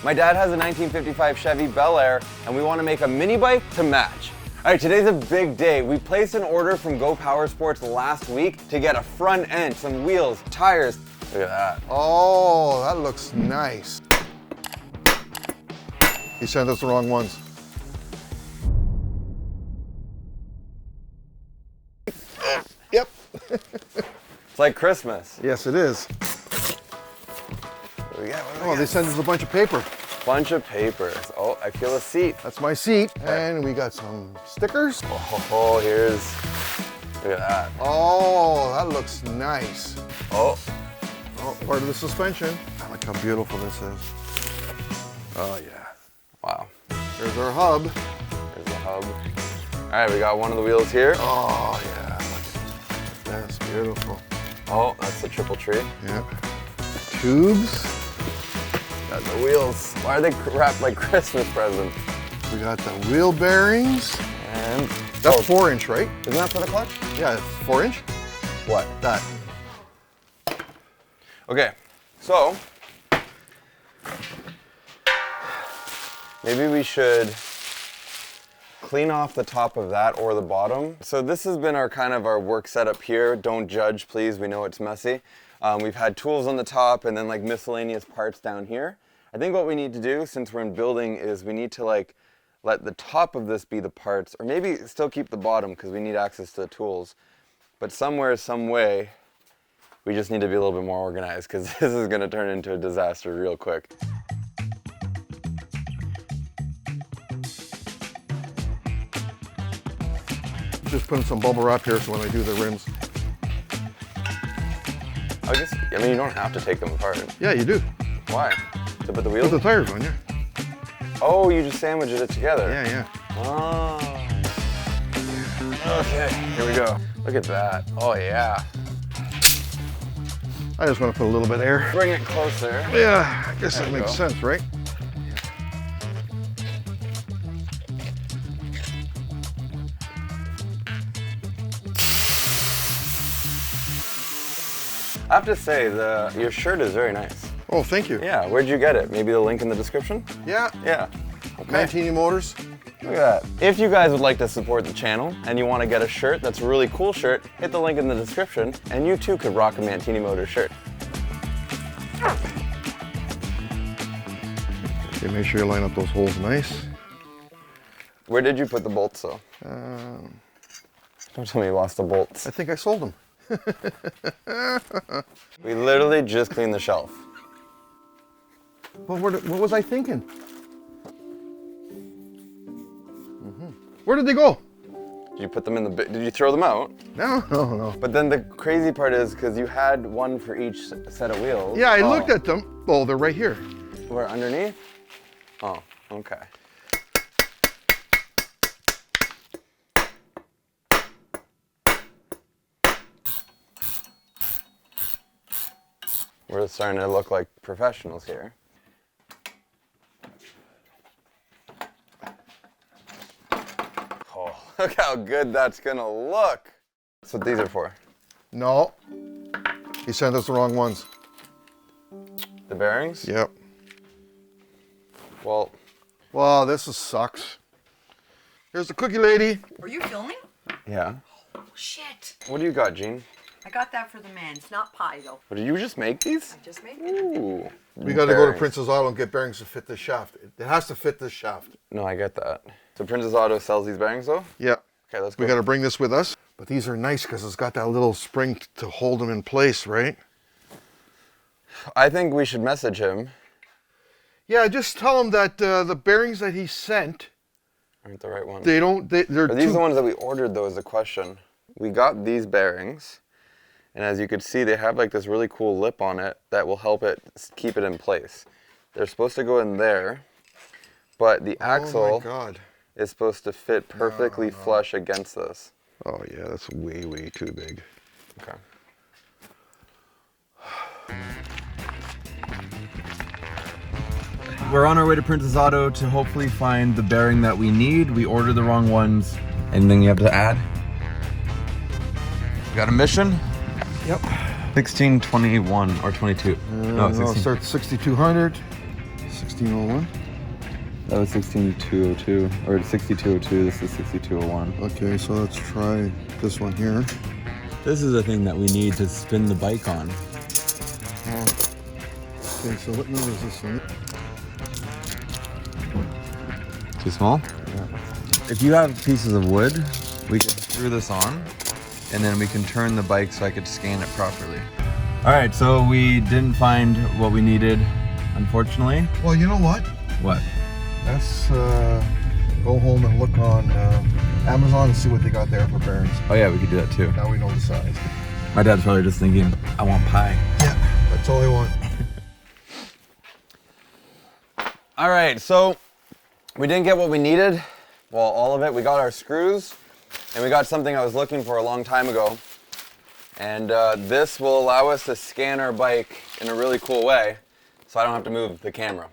My dad has a 1955 Chevy Bel Air, and we want to make a mini bike to match. All right, today's a big day. We placed an order from Go Power Sports last week to get a front end, some wheels, tires. Look at that. Oh, that looks nice. He sent us the wrong ones. Yep. It's like Christmas. Yes, it is. What do we got? What do we Oh, got? they sent us a bunch of paper. Bunch of papers. Oh, I feel a seat. That's my seat. And we got some stickers. Oh, here's, look at that. Oh, that looks nice. Oh, Oh, part of the suspension. I like how beautiful this is. Oh, yeah. wow. There's our hub. There's the hub. All right, we got one of the wheels here. Oh, yeah. That's beautiful. Oh, that's the triple tree. Yeah. Tubes. Got the wheels. Why are they wrapped like Christmas presents? We got the wheel bearings. And That's 4-inch, right? isn't that for the clutch? Yeah, 4-inch. What? That. Okay, so maybe we should clean off the top of that or the bottom. So this has been our kind of our work setup here. Don't judge, please. We know it's messy. We've had tools on the top and then like miscellaneous parts down here. I think what we need to do since we're in building is we need to like let the top of this be the parts, or maybe still keep the bottom because we need access to the tools. But somewhere, some way, we just need to be a little bit more organized because this is going to turn into a disaster real quick. Just putting some bubble wrap here so when I do the rims. I mean, you don't have to take them apart. Yeah, you do. Why? To put the Put wheels? the tires on, yeah. Oh, you just sandwiched it together. Yeah, yeah. Oh. Okay, here we go. Look at that. Oh, yeah. I just want to put a little bit of air. Bring it closer. Yeah, I guess There that you makes go. sense, right? I have to say, your shirt is very nice. Oh, thank you. Yeah, where'd you get it? Maybe the link in the description? Yeah. Yeah. Okay. Mantini Motors. Look at that. If you guys would like to support the channel and you want to get a shirt that's a really cool shirt, hit the link in the description and you too could rock a Mantini Motors shirt. Okay, make sure you line up those holes nice. Where did you put the bolts though? Don't tell me you lost the bolts. I think I sold them. We literally just cleaned the shelf. But what was I thinking? Where did they go? Did you put them in the did you throw them out? No. But then the crazy part is because you had one for each set of wheels. Yeah, I looked at them. Oh, they're right here. Where, underneath? Oh, okay. We're starting to look like professionals here. Oh, look how good that's gonna look. That's what these are for. No. He sent us the wrong ones. The bearings? Yep. Well, Wow, this sucks. Here's the cookie lady. Were you filming? yeah. Oh, shit. What do you got, Gene? I got that for the man. It's not pie, though. What, did you just make these? I just made it. Ooh. We got to go to Bearings. Princess Auto and get bearings to fit this shaft. It has to fit this shaft. No, I get that. So Princess Auto sells these bearings though? Yeah. Okay, let's go. We got to bring this with us. But these are nice because it's got that little spring to hold them in place, right? I think we should message him. Yeah, just tell him that the bearings that he sent, Aren't the right ones? they're Are these too... the ones that we ordered though is the question. We got these bearings, and as you can see, they have like this really cool lip on it that will help it keep it in place. They're supposed to go in there, but the Oh axle my God. is supposed to fit perfectly flush against this. Oh yeah, that's way, way too big. Okay. We're on our way to Princess Auto to hopefully find the bearing that we need. We ordered the wrong ones. Anything you have to add? We got a mission? Yep. 1621 or 22. No, it starts 6200. 1601. That was 16202 or 6202. This is 6201. Okay, so let's try this one here. This is the thing that we need to spin the bike on. Okay, so what number is this one? Too small? Yeah. If you have pieces of wood, we can screw this on and then we can turn the bike so I could scan it properly. All right, so we didn't find what we needed, unfortunately. Well, you know what? What? Let's go home and look on Amazon and see what they got there for bearings. Oh yeah, we could do that too. Now we know the size. My dad's probably just thinking, I want pie. Yeah, that's all I want. All right, so we didn't get what we needed. Well, all of it. We got our screws and we got something I was looking for a long time ago. And this will allow us to scan our bike in a really cool way so I don't have to move the camera.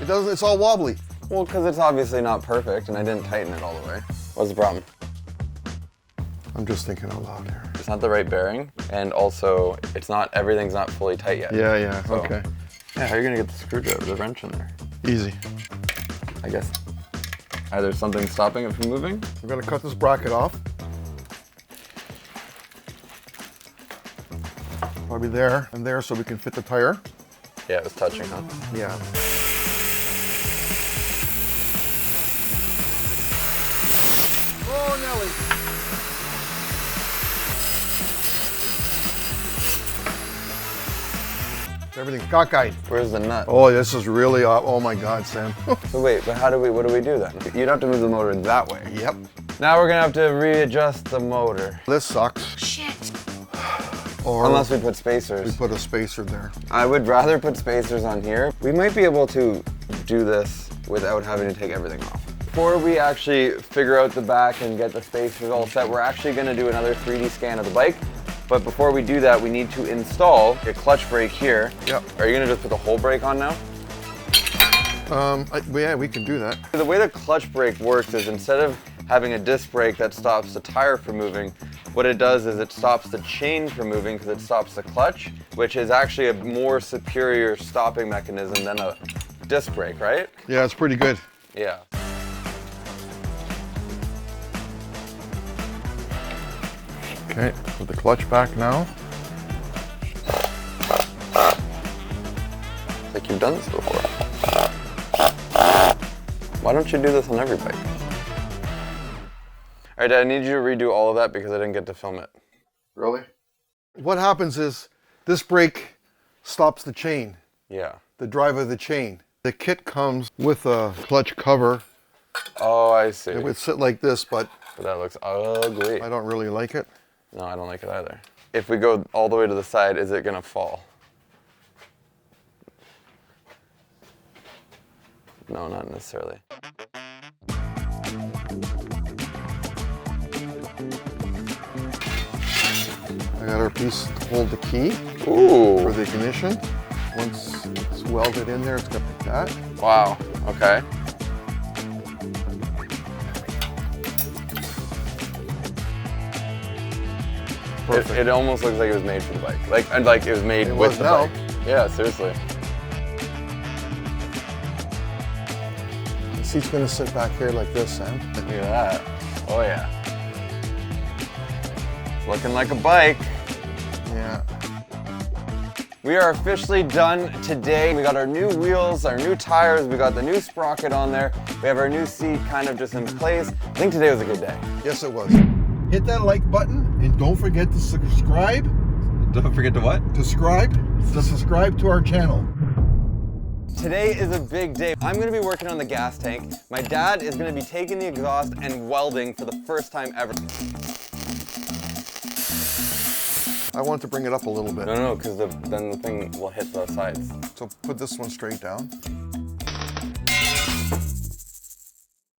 It doesn't, it's all wobbly. Well, because it's obviously not perfect and I didn't tighten it all the way. What's the problem? I'm just thinking out loud here. It's not the right bearing, and also everything's not fully tight yet. Yeah, So, okay. Yeah, how are you gonna get the screwdriver, the wrench in there? Easy. I guess either something stopping it from moving. I'm gonna cut this bracket off. Probably there and there so we can fit the tire. Yeah, it was touching, huh? Yeah. Oh, Nelly. Everything's cockeyed. Where's the nut? Oh, this is really, oh my God, Sam. So wait, but what do we do then? You'd have to move the motor that way. Yep. Now we're gonna have to readjust the motor. This sucks. Shit. Or Unless we put we spacers. put a spacer there. I would rather put spacers on here. We might be able to do this without having to take everything off. Before we actually figure out the back and get the spacers all set, we're actually gonna do another 3D scan of the bike. But before we do that, we need to install a clutch brake here. Yep. Are you gonna just put the whole brake on now? Yeah, we can do that. The way the clutch brake works is instead of having a disc brake that stops the tire from moving, what it does is it stops the chain from moving because it stops the clutch, which is actually a more superior stopping mechanism than a disc brake, right? Yeah, it's pretty good. Yeah. Okay, put the clutch back now. Like you've done this before. Why don't you do this on every bike? All right, Dad, I need you to redo all of that because I didn't get to film it. Really? What happens is this brake stops the chain, Yeah. the drive of the chain. The kit comes with a clutch cover. Oh, I see. It would sit like this, but But that looks ugly. I don't really like it. No, I don't like it either. If we go all the way to the side, is it gonna fall? No, not necessarily. I got our piece to hold the key for Ooh, the ignition. Once it's welded in there, it's got like that. wow, okay. Perfect. It almost looks like it was made for the bike. Like it was made It with was the now. bike. Yeah, seriously. The seat's gonna sit back here like this, Sam. Look at that. Oh yeah. It's looking like a bike. Yeah. We are officially done today. We got our new wheels, our new tires, we got the new sprocket on there. We have our new seat kind of just in place. I think today was a good day. Yes, it was. Hit that like button and don't forget to subscribe. Don't forget to what? Subscribe to our channel. Today is a big day. I'm gonna be working on the gas tank. My dad is gonna be taking the exhaust and welding for the first time ever. I want to bring it up a little bit. No, because then the thing will hit the sides. So put this one straight down.